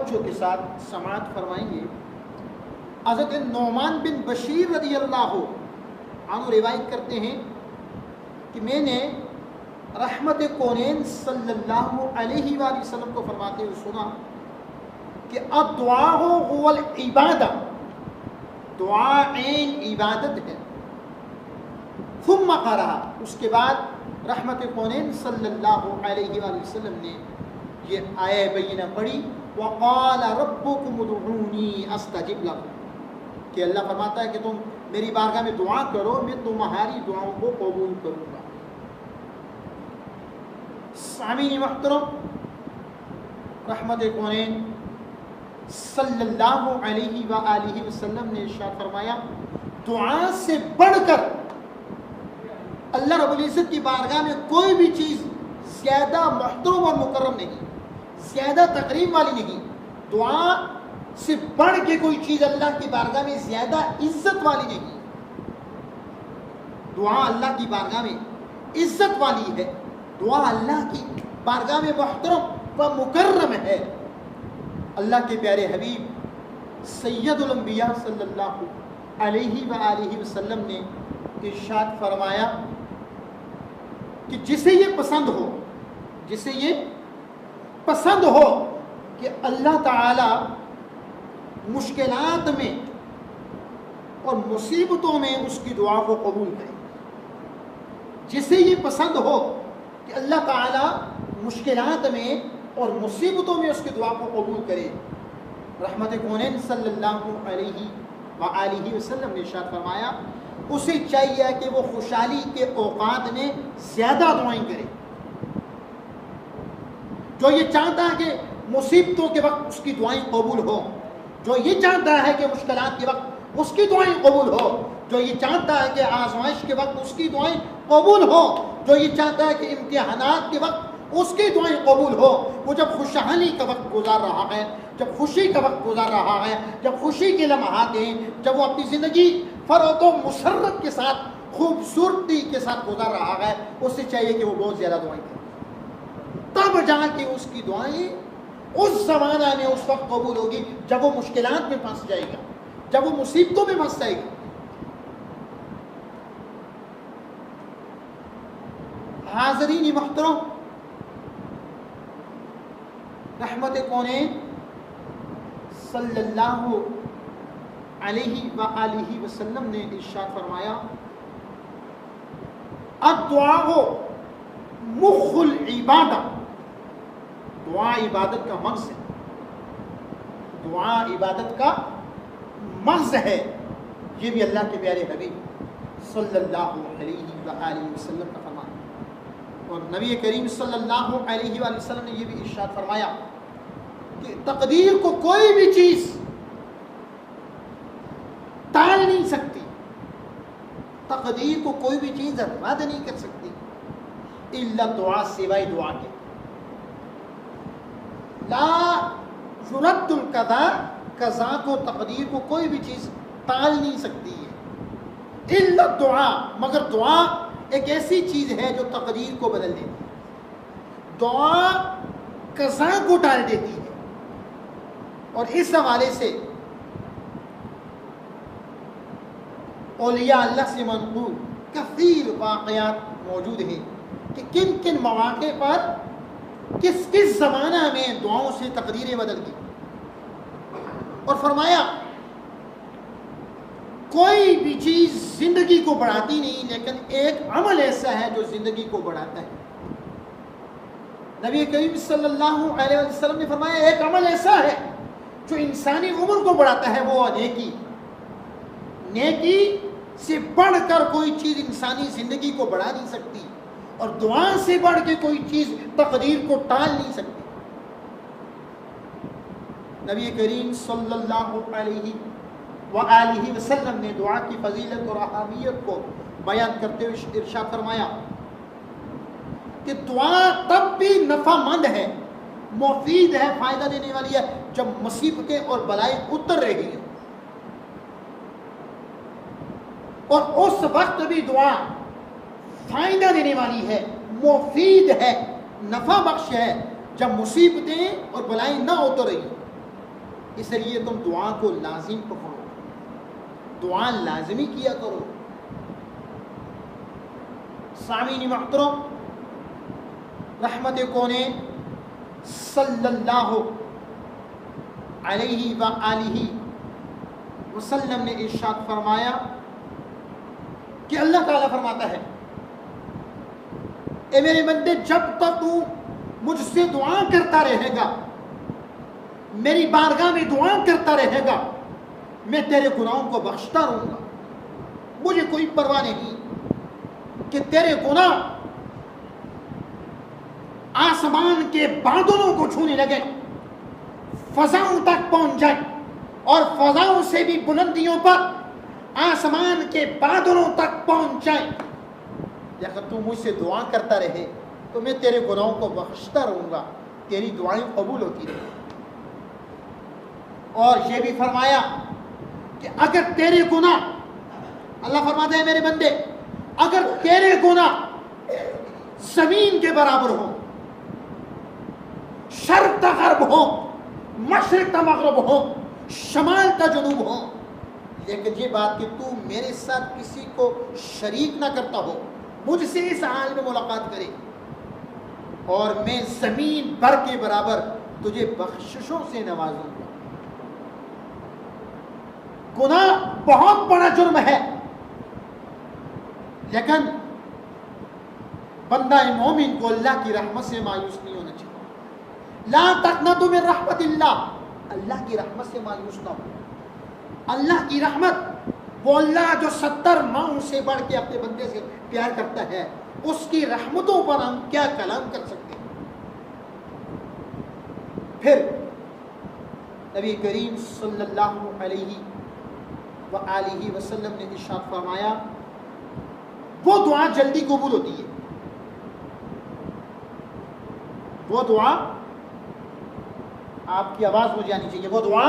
توجہ کے ساتھ سماعت فرمائیں گے۔ حضرت نعمان بن بشیر رضی اللہ عنہ روایت کرتے ہیں کہ میں نے رحمت کونین صلی اللہ علیہ وآلہ وسلم کو فرماتے ہوئے سنا کہ الدعاء هو العبادہ، دعا عین عبادت ہے۔ ثم قرأ، اس کے بعد رحمت کونین صلی اللہ علیہ وآلہ وسلم نے یہ آیہ بینہ پڑھی، وقال ربکم ادعونی استجب لکم، کہ اللہ فرماتا ہے کہ تم میری بارگاہ میں دعا کرو، میں تمہاری دعاؤں کو قبول کروں گا۔ سامعین محترم، رحمت کونین صلی اللہ علیہ وآلہ وسلم نے ارشاد فرمایا دعا سے بڑھ کر اللہ رب العزت کی بارگاہ میں کوئی بھی چیز زیادہ محترم اور مکرم نہیں، زیادہ تقریب والی نہیں۔ دعا سے بڑھ کے کوئی چیز اللہ کی بارگاہ میں زیادہ عزت والی نہیں۔ دعا اللہ کی بارگاہ میں عزت والی ہے، دعا اللہ کی بارگاہ میں محترم و مکرم ہے۔ اللہ کے پیارے حبیب سید الانبیاء صلی اللہ علیہ وآلہ وسلم نے ارشاد فرمایا کہ جسے یہ پسند ہو، جسے یہ پسند ہو کہ اللہ تعالی مشکلات میں اور مصیبتوں میں اس کی دعا کو قبول کرے، جسے یہ پسند ہو کہ اللہ تعالی مشکلات میں اور مصیبتوں میں اس کی دعا کو قبول کرے، رحمت کونین صلی اللہ علیہ وآلہ وسلم نے ارشاد فرمایا اسے چاہیے کہ وہ خوشحالی کے اوقات میں زیادہ دعائیں کرے۔ جو یہ چاہتا ہے کہ مصیبتوں کے وقت اس کی دعائیں قبول ہو، جو یہ چاہتا ہے کہ مشکلات کے وقت اس کی دعائیں قبول ہو، جو یہ چاہتا ہے کہ آزمائش کے وقت اس کی دعائیں قبول ہو، جو یہ چاہتا ہے کہ امتحانات کے وقت اس کی دعائیں قبول ہو، وہ جب خوشحالی کا وقت گزار رہا ہے، جب خوشی کا وقت گزار رہا ہے، جب خوشی کے لمحات ہیں، جب وہ اپنی زندگی فرحت و مسرت کے ساتھ خوبصورتی کے ساتھ گزار رہا ہے، اس سے چاہیے کہ وہ بہت زیادہ دعائیں کرے، تب جا کے اس کی دعائیں اس زمانہ میں اس وقت قبول ہوگی جب وہ مشکلات میں پھنس جائے گا، جب وہ مصیبتوں میں پھنس جائے گا۔ حاضرین محترم، رحمت کونین صلی اللہ علیہ وآلہ وسلم نے ارشاد فرمایا الدعاء مخ العبادہ، دعا عبادت کا مغز ہے، دعا عبادت کا مغز ہے۔ یہ بھی اللہ کے پیارے حبیب صلی اللہ علیہ وآلہ وسلم کا فرمان، اور نبی کریم صلی اللہ علیہ وآلہ وسلم نے یہ بھی ارشاد فرمایا کہ تقدیر کو کوئی بھی چیز ٹال نہیں سکتی، تقدیر کو کوئی بھی چیز رد نہیں کر سکتی، الا دعا، سوائے دعا کے۔ لا يرد القضاء، قضا کو، تقدیر کو کوئی بھی چیز ٹال نہیں سکتی ہے، الا دعا، مگر دعا ایک ایسی چیز ہے جو تقدیر کو بدل دیتی ہے، دعا قضا کو ٹال دیتی ہے۔ اور اس حوالے سے اولیاء اللہ سے منقول کثیر واقعات موجود ہیں کہ کن کن مواقع پر کس کس زمانہ میں دعاؤں سے تقدیریں بدل گئی، اور فرمایا کوئی بھی چیز زندگی کو بڑھاتی نہیں، لیکن ایک عمل ایسا ہے جو زندگی کو بڑھاتا ہے۔ نبی کریم صلی اللہ علیہ وسلم نے فرمایا ایک عمل ایسا ہے جو انسانی عمر کو بڑھاتا ہے، وہ نیکی۔ نیکی سے بڑھ کر کوئی چیز انسانی زندگی کو بڑھا نہیں سکتی، اور دعا سے بڑھ کے کوئی چیز تقدیر کو ٹال نہیں سکتی۔ نبی کریم صلی اللہ علیہ وآلہ وسلم نے دعا کی فضیلت اور اہمیت کو بیان کرتے ہوئے ارشاد فرمایا کہ دعا تب بھی نفع مند ہے، مفید ہے، فائدہ دینے والی ہے جب مصیبتیں اور بلائیں اتر رہی ہیں، اور اس وقت بھی دعا فائدہ دینے والی ہے، مفید ہے، نفع بخش ہے جب مصیبتیں اور بلائیں نہ اتر رہی ہیں۔ اس لیے تم دعا کو لازم پکڑو، دعا لازمی کیا کرو۔ سامعین محترم، رحمت کونین صلی اللہ علیہ وآلہ وسلم نے ارشاد فرمایا کہ اللہ تعالیٰ فرماتا ہے، اے میرے بندے، جب تک تو مجھ سے دعا کرتا رہے گا، میری بارگاہ میں دعا کرتا رہے گا، میں تیرے گناہوں کو بخشتا رہوں گا۔ مجھے کوئی پرواہ نہیں کہ تیرے گناہ آسمان کے بادلوں کو چھونے لگے، فضاؤں تک پہنچ جائے، اور فضاؤں سے بھی بلندیوں پر آسمان کے بادلوں تک پہنچ جائے۔ اگر تو مجھ سے دعا کرتا رہے تو میں تیرے گناہوں کو بخشتا رہوں گا، تیری دعائیں قبول ہوتی رہیں۔ اور یہ بھی فرمایا کہ اگر تیرے گناہ، اللہ فرماتا ہے میرے بندے، اگر تیرے گناہ زمین کے برابر ہوں، شرق تا غرب ہو، مشرق تا مغرب ہو، شمال تا جنوب ہو، لیکن یہ بات کہ تو میرے ساتھ کسی کو شریک نہ کرتا ہو، مجھ سے اس حال میں ملاقات کرے، اور میں زمین بھر کے برابر تجھے بخششوں سے نوازوں گا۔ گناہ بہت بڑا جرم ہے، لیکن بندہ مومن کو اللہ کی رحمت سے مایوس نہیں ہونا چاہیے۔ لا تقنطوا من رحمت اللہ، اللہ کی رحمت سے مایوس نہ ہو۔ اللہ کی رحمت، وہ اللہ جو 70 ماؤں سے بڑھ کے اپنے بندے سے پیار کرتا ہے، اس کی رحمتوں پر ہم کیا کلام کر سکتے ہیں۔ پھر نبی کریم صلی اللہ علیہ وآلہ وسلم نے ارشاد فرمایا، وہ دعا جلدی قبول ہوتی ہے، وہ دعا، آپ کی آواز مجھے آنی چاہیے، وہ دعا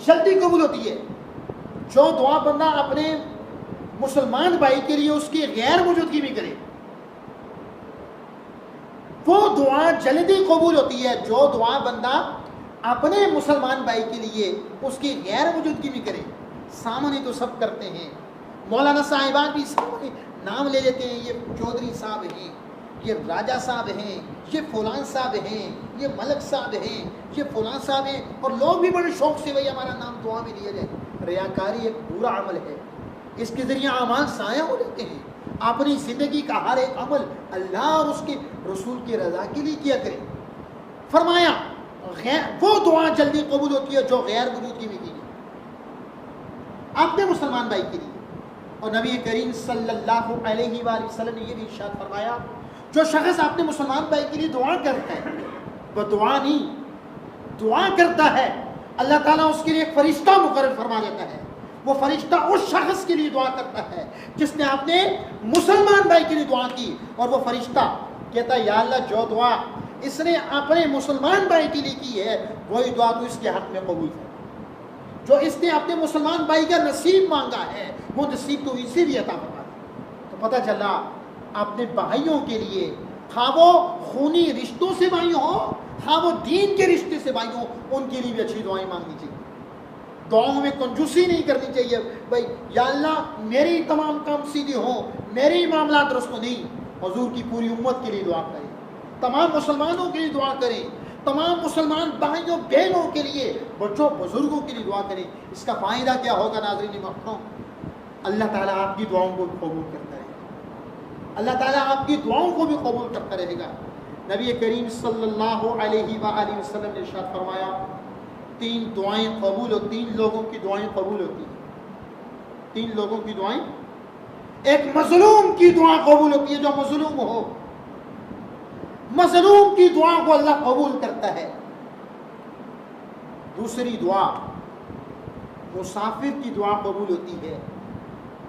جلدی قبول ہوتی ہے جو دعا بندہ اپنے مسلمان بھائی کے لیے اس کی غیر موجودگی میں کرے، وہ دعا جلدی قبول ہوتی ہے جو دعا بندہ اپنے مسلمان بھائی کے لیے اس کی غیر موجودگی میں کرے۔ سامنے تو سب کرتے ہیں، مولانا صاحبان بھی سامنے نام لے لیتے ہیں، یہ چودھری صاحب ہیں، یہ راجہ صاحب ہیں، یہ فلان صاحب ہیں، یہ ملک صاحب ہیں، یہ فلان صاحب ہیں، اور لوگ بھی بڑے شوق سے بھئی ہمارا نام دعا میں لیا جائے۔ ریاکاری ایک برا عمل ہے، اس کے ذریعے اعمال ضائع ہو جاتے ہیں۔ اپنی زندگی کا ہر ایک عمل اللہ اور اس کے رسول کی رضا کے لیے کیا کرے۔ فرمایا وہ دعا جلدی قبول ہوتی ہے جو غیر موجودگی میں کی گئی اپنے مسلمان بھائی کے لیے۔ اور نبی کریم صلی اللہ علیہ وآلہ وسلم نے یہ بھی ارشاد فرمایا، جو شخص اپنے مسلمان بھائی کے لیے دعا کرتا ہے، وہ دعا نہیں، دعا کرتا ہے، اللہ تعالیٰ اس کے لیے ایک فرشتہ مقرر فرما دیتا ہے۔ وہ فرشتہ اس شخص کے لیے دعا کرتا ہے جس نے اپنے مسلمان بھائی کے لیے دعا کی، اور وہ فرشتہ کہتا ہے، یا اللہ، جو دعا اس نے اپنے مسلمان بھائی کے لیے کی ہے، وہی دعا تو اس کے حق میں قبول ہے۔ جو اس نے اپنے مسلمان بھائی کا نصیب مانگا ہے، وہ نصیب تو اسی بھی عطا فرما دے۔ تو پتہ چلا اپنے بھائیوں کے لیے، خواہ وہ خونی رشتوں سے بھائی ہوں، خواہ وہ دین کے رشتے سے بھائی ہوں، ان کے لیے بھی اچھی دعائیں مانگنی چاہیے۔ دعاؤں میں کنجوسی نہیں کرنی چاہیے، بھائی یا اللہ میری تمام کام سیدھے ہوں، میرے ہی معاملات درست ہوں، نہیں، حضور کی پوری امت کے لیے دعا کریں، تمام مسلمانوں کے لیے دعا کریں، تمام مسلمان بھائیوں بہنوں کے لیے، بچوں بزرگوں کے لیے دعا کریں۔ اس کا فائدہ کیا ہوگا ناظرین محترم؟ اللہ تعالیٰ آپ کی دعاؤں کو بھی قبول کرتا ہے، اللہ تعالیٰ آپ کی دعاؤں کو بھی قبول کرتا رہے گا۔ نبی کریم صلی اللہ علیہ وآلہ وسلم نے ارشاد فرمایا، 3 دعائیں قبول ہوتی، 3 لوگوں کی دعائیں قبول ہوتی ہیں، 3 لوگوں کی دعائیں۔ ایک مظلوم کی دعا قبول ہوتی ہے، جو مظلوم ہو، مظلوم کی دعا کو اللہ قبول کرتا ہے۔ دوسری دعا مسافر کی دعا قبول ہوتی ہے،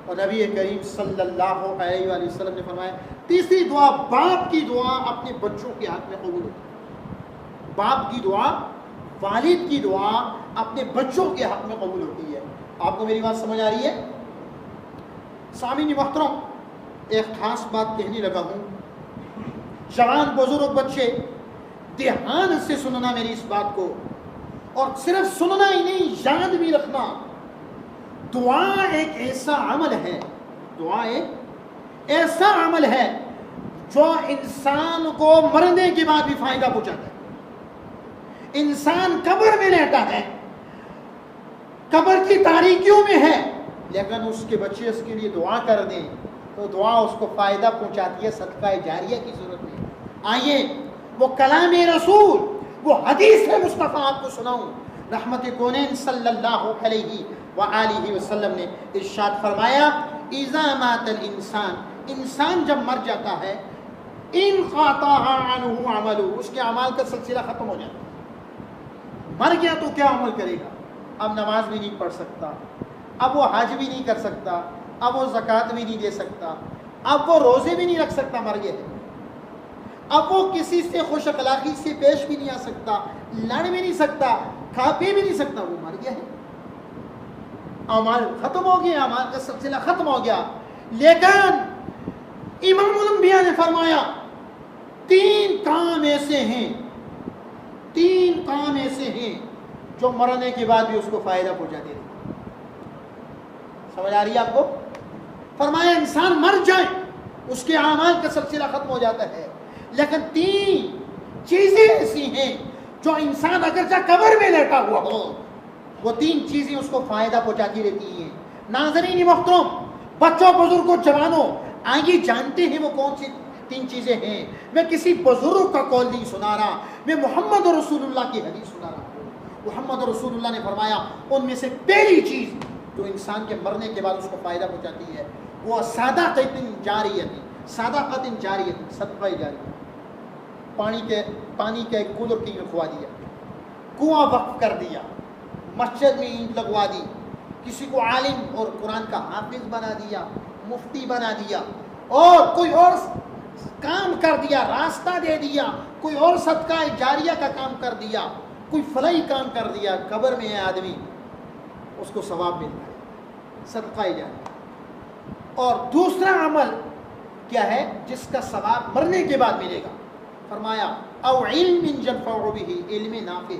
اور نبی کریم صلی اللہ علیہ وآلہ وسلم نے فرمایا تیسری دعا باپ کی دعا اپنے بچوں کے حق میں قبول ہوتی ہے۔ باپ کی دعا، والد کی دعا اپنے بچوں کے حق میں قبول ہوتی ہے۔ آپ کو میری بات سمجھ آ رہی ہے؟ سامعین محترم، ایک خاص بات کہنے لگا ہوں، جوان بزرگ بچے دھیان سے سننا میری اس بات کو۔ اور صرف سننا ہی نہیں، یاد بھی رکھنا، دعا ایک ایسا عمل ہے، دعا ایک ایسا عمل ہے جو انسان کو مرنے کے بعد بھی فائدہ پہنچاتا ہے۔ انسان قبر میں لیٹا ہے، قبر کی تاریکیوں میں ہے، لیکن اس کے بچے اس کے لیے دعا کر دیں تو دعا اس کو فائدہ پہنچاتی ہے، صدقہ جاریہ کی ضرورت نہیں۔ آئیے وہ کلام رسول، وہ حدیث مصطفیٰ آپ کو سناؤں۔ رحمت کونین صلی اللہ علیہ وآلہ وسلم نے ارشاد فرمایا، اذا مات الانسان، انسان جب مر جاتا ہے، انقطع عنہ عملہ، اس کے اعمال کا سلسلہ ختم ہو جاتا ہے۔ مر گیا تو کیا عمل کرے گا؟ اب نماز بھی نہیں پڑھ سکتا، اب وہ حج بھی نہیں کر سکتا، اب وہ زکوٰۃ بھی نہیں دے سکتا، اب وہ روزے بھی نہیں رکھ سکتا، مر گیا ہے۔ اب وہ کسی سے خوش اخلاقی سے پیش بھی نہیں آ سکتا، لڑ بھی نہیں سکتا، کھا پی بھی نہیں سکتا، وہ مر گیا ہے۔ اعمال ختم ہو گیا، اعمال کا سلسلہ ختم ہو گیا۔ لیکن امام الانبیاء نے فرمایا تین کام ایسے ہیں جو مرنے کے بعد بھی اس کو فائدہ پہنچاتے رہے۔ سمجھ آ رہی ہے آپ کو؟ فرمایا انسان مر جائے اس کے اعمال کا سلسلہ ختم ہو جاتا ہے، لیکن تین چیزیں ایسی ہیں جو انسان اگرچہ قبر میں لیٹا ہوا ہو، وہ تین چیزیں اس کو فائدہ پہنچاتی رہتی ہیں۔ ناظرین محترم، بچوں، بزرگوں، جوانوں، آئیے جانتے ہیں وہ کون سی تین چیزیں ہیں۔ میں کسی بزرگ کا قول نہیں سنا رہا، میں محمد رسول اللہ کی حدیث سنا رہا ہوں۔ محمد رسول اللہ نے فرمایا ان میں سے پہلی چیز جو انسان کے مرنے کے بعد اس کو فائدہ پہنچاتی ہے وہ صدقۃ جاریہ، صدقۃ جاریہ، صدقہ جاریہ۔ پانی کا ایک کولر کی رکھوا دیا، کنواں وقف کر دیا، مسجد میں اینٹ لگوا دی، کسی کو عالم اور قرآن کا حافظ بنا دیا، مفتی بنا دیا، اور کوئی اور کام کر دیا، راستہ دے دیا، کوئی اور صدقہ جاریہ کا کام کر دیا، کوئی فلاحی کام کر دیا، قبر میں ہے آدمی، اس کو ثواب ملتا ہے، صدقہ جاریہ۔ اور دوسرا عمل کیا ہے جس کا ثواب مرنے کے بعد ملے گا؟ فرمایا او علم ينفع به، علم نافع،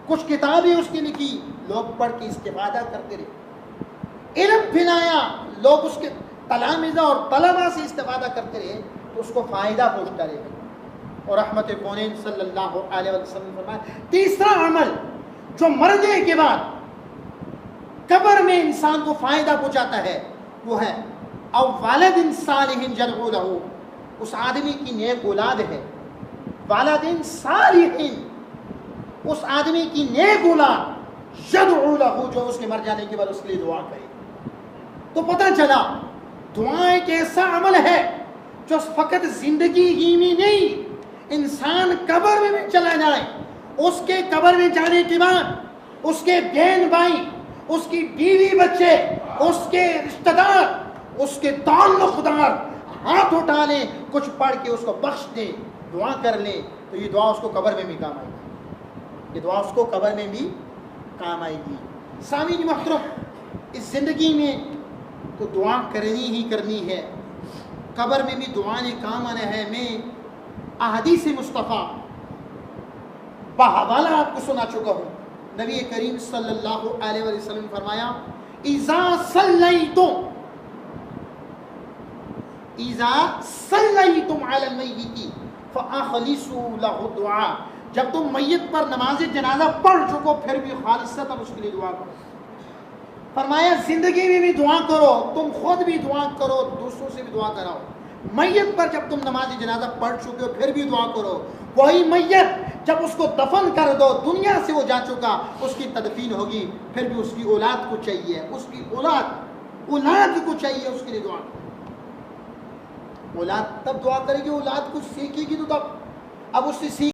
کچھ کتابیں اس کی لکھی، لوگ پڑھ کے استفادہ کرتے رہے، علم پھیلایا، لوگ اس کے تلامذہ اور طلبہ سے استفادہ کرتے رہے تو اس کو فائدہ پہنچتا رہے گا۔ اور رحمت کونین صلی اللہ علیہ وسلم فرمایا تیسرا عمل جو مرنے کے بعد قبر میں انسان کو فائدہ پہنچاتا ہے وہ ہے او والد صالح يدعو له، اس آدمی کی نیک اولاد ہے، والد صالح، اس آدمی کی نیک اولاد يدعو له، جو اس کے مر جانے کے بعد اس کے لیے دعا کرے۔ تو پتہ چلا دعا ایک ایسا عمل ہے جو فقط زندگی ہی میں نہیں، انسان قبر میں بھی چلا جائے، اس کے قبر میں جانے کے بعد اس کے بہن بھائی، اس کی بیوی بچے، اس کے رشتہ دار، اس کے تعلق دار ہاتھ اٹھا لیں، کچھ پڑھ کے اس کو بخش دیں، دعا کر لیں، تو یہ دعا اس کو قبر میں بھی کام آئے گی، یہ دعا اس کو قبر میں بھی کام آئے گی۔ سامعین محترم، اس زندگی میں تو دعا کرنی ہی کرنی ہے، قبر میں بھی دعا نے کام آنا ہے۔ میں احادیث مصطفیٰ بحوالہ آپ کو سنا چکا ہوں۔ نبی کریم صلی اللہ علیہ وسلم فرمایا اذا صلیتم علی المیت فاخلصوا له الدعاء، جب تم میت پر نماز جنازہ پڑھ چکو پھر بھی خالصتاً اس کے لیے دعا کرو۔ فرمایا زندگی میں بھی دعا کرو، تم خود بھی دعا کرو، دوسروں سے بھی دعا کراؤ۔ میت پر جب تم نماز جنازہ پڑھ چکے ہو پھر بھی دعا کرو۔ وہی میت جب اس کو دفن کر دو، دنیا سے وہ جا چکا، اس کی تدفین ہوگی، پھر بھی اس کی اولاد کو چاہیے، اس کی اولاد کو چاہیے اس کے لیے دعا کرو۔ اولاد تب دعا کرے گی، اولاد کو سیکھے گی تو تب، اب اس سے سیکھ